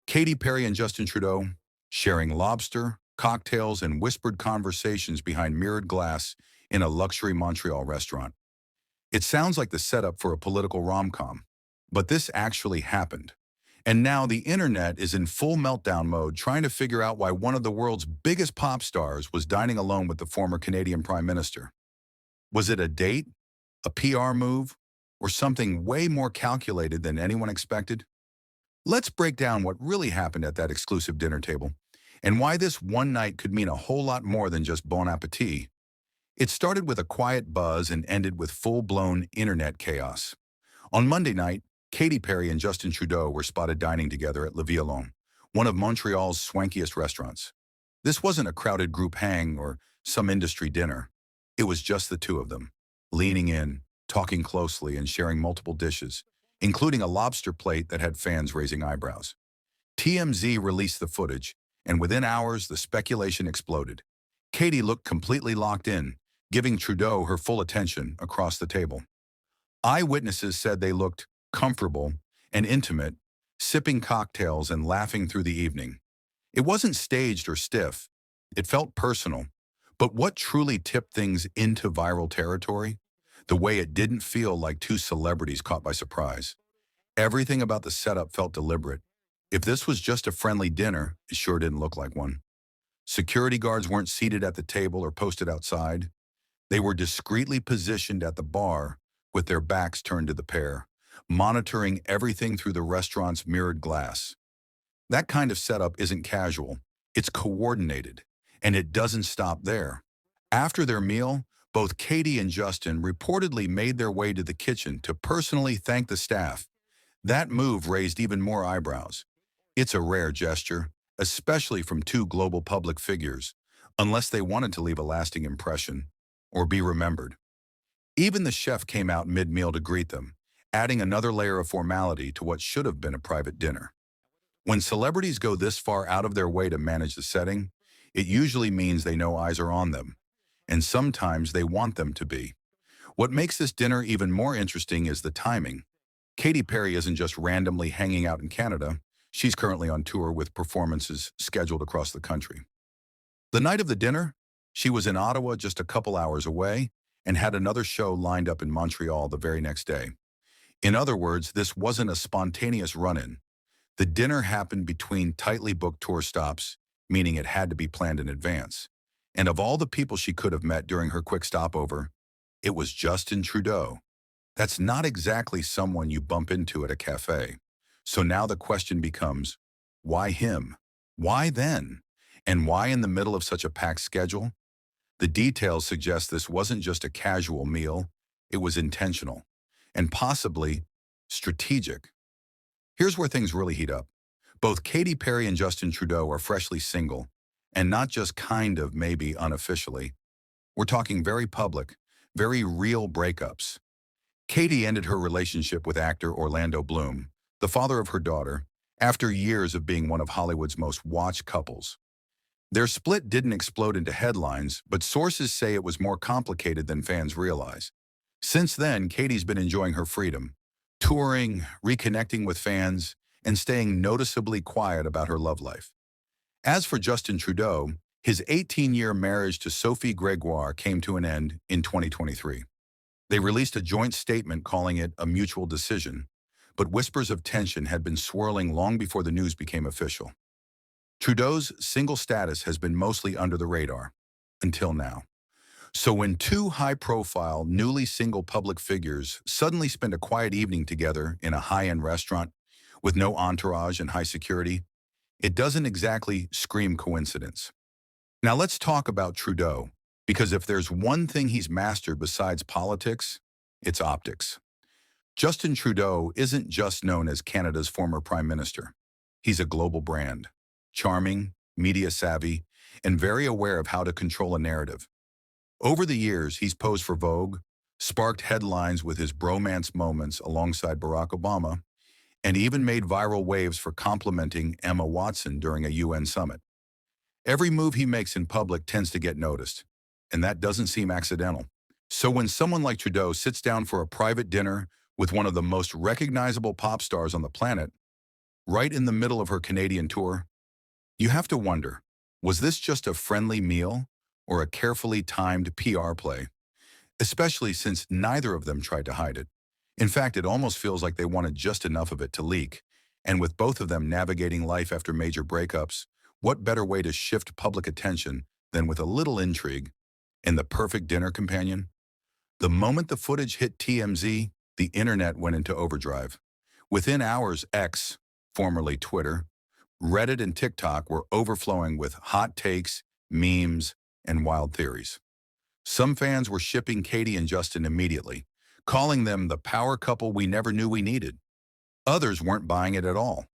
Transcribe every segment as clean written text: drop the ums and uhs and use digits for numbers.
Katy Perry and Justin Trudeau sharing lobster, cocktails, and whispered conversations behind mirrored glass in a luxury Montreal restaurant. It sounds like the setup for a political rom-com, but this actually happened. And now the internet is in full meltdown mode trying to figure out why one of the world's biggest pop stars was dining alone with the former Canadian Prime Minister. Was it a date, a PR move, or something way more calculated than anyone expected? Let's break down what really happened at that exclusive dinner table and why this one night could mean a whole lot more than just bon appetit. It started with a quiet buzz and ended with full-blown internet chaos. On Monday night, Katy Perry and Justin Trudeau were spotted dining together at Le Violon, one of Montreal's swankiest restaurants. This wasn't a crowded group hang or some industry dinner. It was just the two of them, leaning in, talking closely, and sharing multiple dishes, including a lobster plate that had fans raising eyebrows. TMZ released the footage, and within hours, the speculation exploded. Katy looked completely locked in, giving Trudeau her full attention across the table. Eyewitnesses said they looked comfortable and intimate, sipping cocktails and laughing through the evening. It wasn't staged or stiff. It felt personal. But what truly tipped things into viral territory? The way it didn't feel like two celebrities caught by surprise. Everything about the setup felt deliberate. If this was just a friendly dinner, it sure didn't look like one. Security guards weren't seated at the table or posted outside. They were discreetly positioned at the bar with their backs turned to the pair, monitoring everything through the restaurant's mirrored glass. That kind of setup isn't casual. It's coordinated, and it doesn't stop there. After their meal, both Katy and Justin reportedly made their way to the kitchen to personally thank the staff. That move raised even more eyebrows. It's a rare gesture, especially from two global public figures, unless they wanted to leave a lasting impression or be remembered. Even the chef came out mid-meal to greet them, adding another layer of formality to what should have been a private dinner. When celebrities go this far out of their way to manage the setting, it usually means they know eyes are on them, and sometimes they want them to be. What makes this dinner even more interesting is the timing. Katy Perry isn't just randomly hanging out in Canada. She's currently on tour with performances scheduled across the country. The night of the dinner, she was in Ottawa just a couple hours away and had another show lined up in Montreal the very next day. In other words, this wasn't a spontaneous run-in. The dinner happened between tightly booked tour stops, meaning it had to be planned in advance. And of all the people she could have met during her quick stopover, it was Justin Trudeau. That's not exactly someone you bump into at a cafe. So now the question becomes, why him? Why then? And why in the middle of such a packed schedule? The details suggest this wasn't just a casual meal, it was intentional, and possibly strategic. Here's where things really heat up. Both Katy Perry and Justin Trudeau are freshly single, and not just kind of, maybe unofficially. We're talking very public, very real breakups. Katy ended her relationship with actor Orlando Bloom, the father of her daughter, after years of being one of Hollywood's most watched couples. Their split didn't explode into headlines, but sources say it was more complicated than fans realize. Since then, Katy's been enjoying her freedom, touring, reconnecting with fans, and staying noticeably quiet about her love life. As for Justin Trudeau, his 18-year marriage to Sophie Gregoire came to an end in 2023. They released a joint statement calling it a mutual decision, but whispers of tension had been swirling long before the news became official. Trudeau's single status has been mostly under the radar, until now. So when two high-profile, newly single public figures suddenly spend a quiet evening together in a high-end restaurant with no entourage and high security, it doesn't exactly scream coincidence. Now let's talk about Trudeau, because if there's one thing he's mastered besides politics, it's optics. Justin Trudeau isn't just known as Canada's former Prime Minister. He's a global brand. Charming, media-savvy, and very aware of how to control a narrative. Over the years, he's posed for Vogue, sparked headlines with his bromance moments alongside Barack Obama, and even made viral waves for complimenting Emma Watson during a UN summit. Every move he makes in public tends to get noticed, and that doesn't seem accidental. So when someone like Trudeau sits down for a private dinner with one of the most recognizable pop stars on the planet, right in the middle of her Canadian tour. You have to wonder, was this just a friendly meal or a carefully timed PR play? Especially since neither of them tried to hide it. In fact, it almost feels like they wanted just enough of it to leak. And with both of them navigating life after major breakups, what better way to shift public attention than with a little intrigue? And the perfect dinner companion? The moment the footage hit TMZ, the internet went into overdrive. Within hours, X, formerly Twitter, Reddit and TikTok were overflowing with hot takes, memes, and wild theories. Some fans were shipping Katy and Justin immediately, calling them the power couple we never knew we needed. Others weren't buying it at all.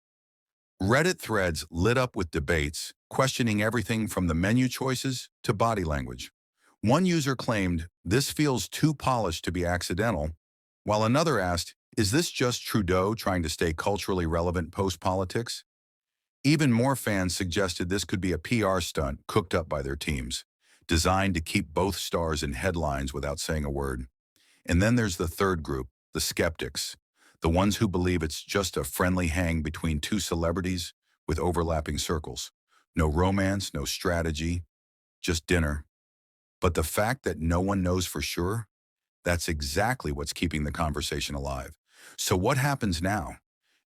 Reddit threads lit up with debates, questioning everything from the menu choices to body language. One user claimed, "This feels too polished to be accidental," while another asked, "Is this just Trudeau trying to stay culturally relevant post-politics?" Even more fans suggested this could be a PR stunt cooked up by their teams, designed to keep both stars in headlines without saying a word. And then there's the third group, the skeptics, the ones who believe it's just a friendly hang between two celebrities with overlapping circles. No romance, no strategy, just dinner. But the fact that no one knows for sure, that's exactly what's keeping the conversation alive. So what happens now?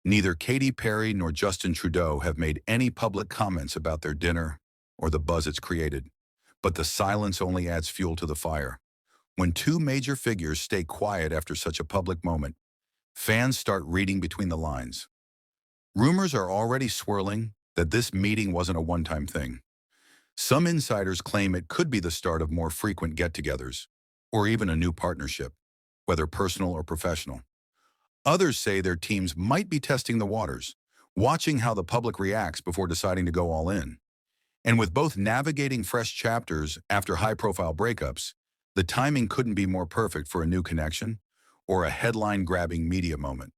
Neither Katy Perry nor Justin Trudeau have made any public comments about their dinner or the buzz it's created. But the silence only adds fuel to the fire. When two major figures stay quiet after such a public moment, fans start reading between the lines. Rumors are already swirling that this meeting wasn't a one-time thing. Some insiders claim it could be the start of more frequent get-togethers, or even a new partnership, whether personal or professional. Others say their teams might be testing the waters, watching how the public reacts before deciding to go all in. And with both navigating fresh chapters after high-profile breakups, the timing couldn't be more perfect for a new connection or a headline-grabbing media moment.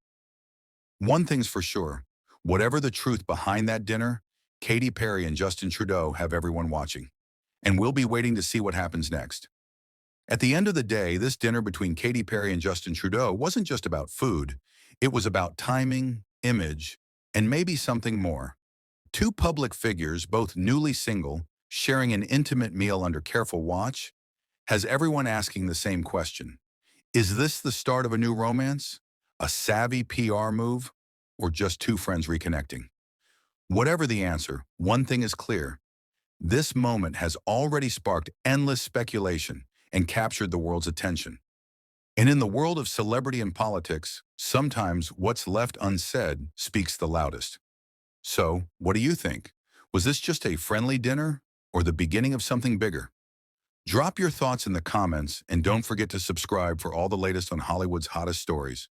One thing's for sure, whatever the truth behind that dinner, Katy Perry and Justin Trudeau have everyone watching. And we'll be waiting to see what happens next. At the end of the day, this dinner between Katy Perry and Justin Trudeau wasn't just about food. It was about timing, image, and maybe something more. Two public figures, both newly single, sharing an intimate meal under careful watch, has everyone asking the same question. Is this the start of a new romance? A savvy PR move? Or just two friends reconnecting? Whatever the answer, one thing is clear. This moment has already sparked endless speculation and captured the world's attention. And in the world of celebrity and politics, sometimes what's left unsaid speaks the loudest. So, what do you think? Was this just a friendly dinner or the beginning of something bigger? Drop your thoughts in the comments and don't forget to subscribe for all the latest on Hollywood's hottest stories.